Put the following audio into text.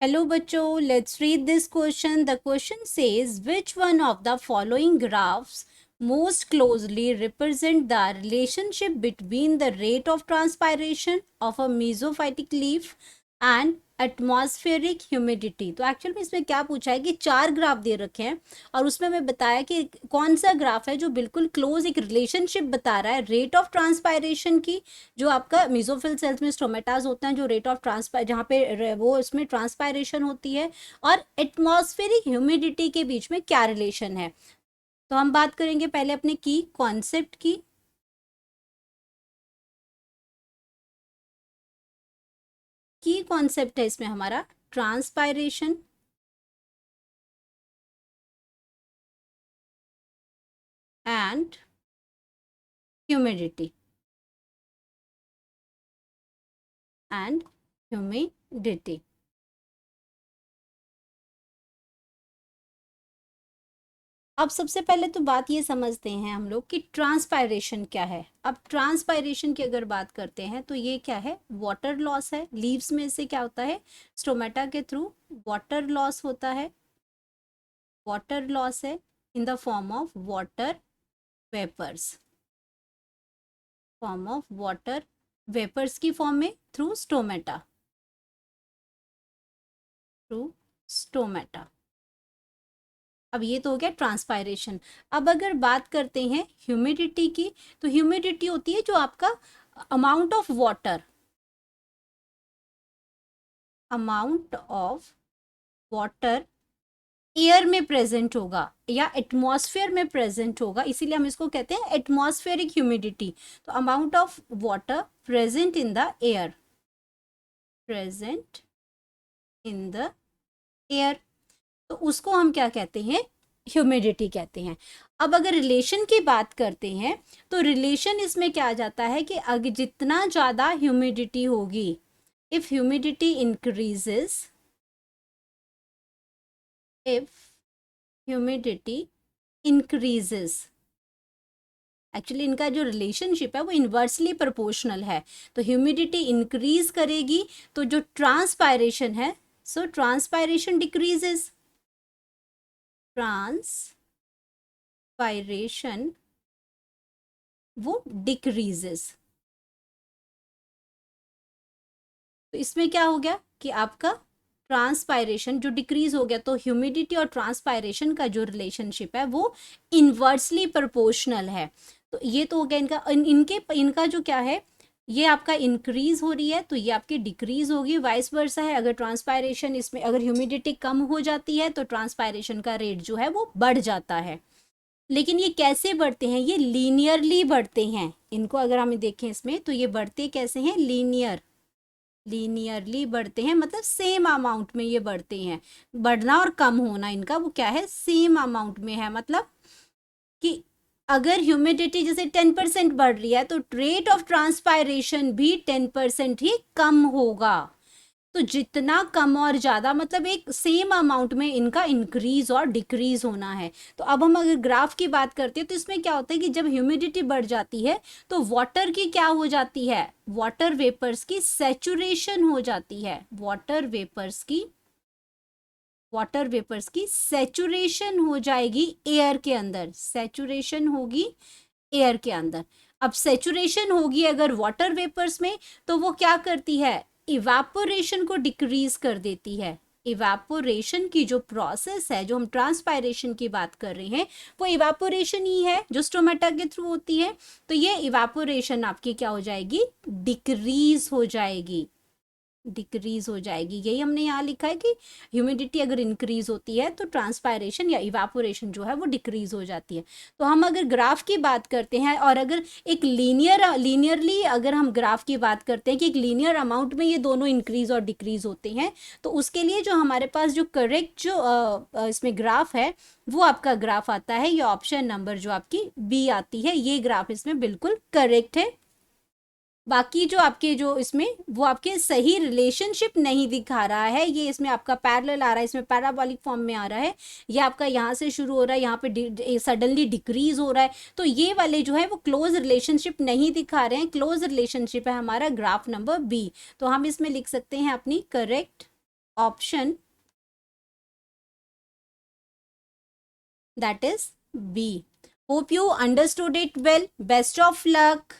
Hello बच्चों, let's read this question. The question says which one of the following graphs most closely represent the relationship between the rate of transpiration of a mesophytic leaf and atmospheric humidity. तो actual में इसमें क्या पूछा है कि 4 graph दे रखे हैं और उसमें मैं बताया कि कौन सा ग्राफ है जो बिल्कुल क्लोज एक रिलेशनशिप बता रहा है रेट ऑफ ट्रांसपायरेशन की, जो आपका मेसोफिल सेल्स में स्टोमेटाज होते हैं, जो रेट ऑफ ट्रांसपायर जहाँ पे वो इसमें ट्रांसपायरेशन होती है, और एटमॉस्फेरिक ह्यूमिडिटी के बीच में क्या रिलेशन है। तो हम बात करेंगे पहले अपने की कॉन्सेप्ट की। कॉन्सेप्ट है इसमें हमारा transpiration and humidity and humidity. अब सबसे पहले तो बात ये समझते हैं हम लोग कि ट्रांसपायरेशन क्या है। अब ट्रांसपायरेशन की अगर बात करते हैं तो ये क्या है, वाटर लॉस है। लीव्स में से क्या होता है, स्टोमेटा के थ्रू वाटर लॉस होता है। वाटर लॉस है in the form of water vapours, form of water vapours की फॉर्म में थ्रू स्टोमेटा, थ्रू स्टोमेटा। अब ये तो हो गया ट्रांसपायरेशन। अब अगर बात करते हैं ह्यूमिडिटी की, तो ह्यूमिडिटी होती है जो आपका amount of water, amount of water air में प्रेजेंट होगा या एटमॉस्फेयर में प्रेजेंट होगा, इसीलिए हम इसको कहते हैं एटमॉस्फेरिक ह्यूमिडिटी। तो amount of water present in the air, present in the air, तो उसको हम क्या कहते हैं, ह्यूमिडिटी कहते हैं। अब अगर रिलेशन की बात करते हैं तो रिलेशन इसमें क्या आ जाता है कि अगर जितना ज़्यादा ह्यूमिडिटी होगी, if humidity increases, if humidity increases, actually इनका जो रिलेशनशिप है वो इन्वर्सली प्रोपोर्शनल है। तो ह्यूमिडिटी इंक्रीज करेगी तो जो ट्रांसपायरेशन है, सो ट्रांसपायरेशन डिक्रीजेस, ट्रांसपायरेशन वो डिक्रीजेस। तो इसमें क्या हो गया कि आपका ट्रांसपायरेशन जो डिक्रीज हो गया, तो ह्यूमिडिटी और ट्रांसपायरेशन का जो रिलेशनशिप है वो इन्वर्सली प्रोपोर्शनल है। तो ये तो हो गया इनका इनका जो क्या है, ये आपका इंक्रीज हो रही है तो ये आपकी डिक्रीज होगी, वाइस वर्सा है। अगर ट्रांसपायरेशन इसमें अगर ह्यूमिडिटी कम हो जाती है तो ट्रांसपायरेशन का रेट जो है वो बढ़ जाता है। लेकिन ये कैसे बढ़ते हैं, ये लीनियरली बढ़ते हैं। इनको अगर हम देखें इसमें तो ये बढ़ते कैसे हैं, लीनियरली बढ़ते हैं, मतलब सेम अमाउंट में ये बढ़ते हैं। बढ़ना और कम होना इनका वो क्या है, सेम अमाउंट में है। मतलब कि अगर ह्यूमिडिटी जैसे 10% बढ़ रही है तो रेट ऑफ ट्रांसपायरेशन भी 10% ही कम होगा। तो जितना कम और ज़्यादा, मतलब एक सेम अमाउंट में इनका इंक्रीज और डिक्रीज होना है। तो अब हम अगर ग्राफ की बात करते हैं तो इसमें क्या होता है कि जब ह्यूमिडिटी बढ़ जाती है तो वाटर की क्या हो जाती है, वाटर वेपर्स की सैचुरेशन हो जाती है। वाटर वेपर्स की सैचुरेशन हो जाएगी एयर के अंदर, सैचुरेशन होगी एयर के अंदर। अब सैचुरेशन होगी अगर वाटर वेपर्स में तो वो क्या करती है, इवापोरेशन को डिक्रीज कर देती है। इवापोरेशन की जो प्रोसेस है, जो हम ट्रांसपायरेशन की बात कर रहे हैं, वो इवापोरेशन ही है जो स्टोमेटा के थ्रू होती है। तो ये इवापोरेशन आपकी क्या हो जाएगी, डिक्रीज हो जाएगी, डिक्रीज हो जाएगी। यही हमने यहाँ लिखा है कि ह्यूमिडिटी अगर इंक्रीज होती है तो ट्रांसपायरेशन या इवापोरेशन जो है वो डिक्रीज हो जाती है। तो हम अगर ग्राफ की बात करते हैं और अगर एक लीनियरली अगर हम ग्राफ की बात करते हैं कि एक लीनियर अमाउंट में ये दोनों इंक्रीज और डिक्रीज होते हैं, तो उसके लिए जो हमारे पास जो करेक्ट जो इसमें ग्राफ है वो आपका ग्राफ आता है, ये ऑप्शन नंबर जो आपकी बी आती है, ये ग्राफ इसमें बिल्कुल करेक्ट है। बाकी जो आपके जो इसमें वो आपके सही रिलेशनशिप नहीं दिखा रहा है, ये इसमें आपका पैरेलल आ रहा है, इसमें पैराबोलिक फॉर्म में आ रहा है, ये आपका यहाँ से शुरू हो रहा है, यहाँ पे सडनली डिक्रीज हो रहा है। तो ये वाले जो है वो क्लोज रिलेशनशिप नहीं दिखा रहे हैं। क्लोज रिलेशनशिप है हमारा ग्राफ नंबर बी। तो हम इसमें लिख सकते हैं अपनी correct option that is B. Hope you understood it well. Best of luck.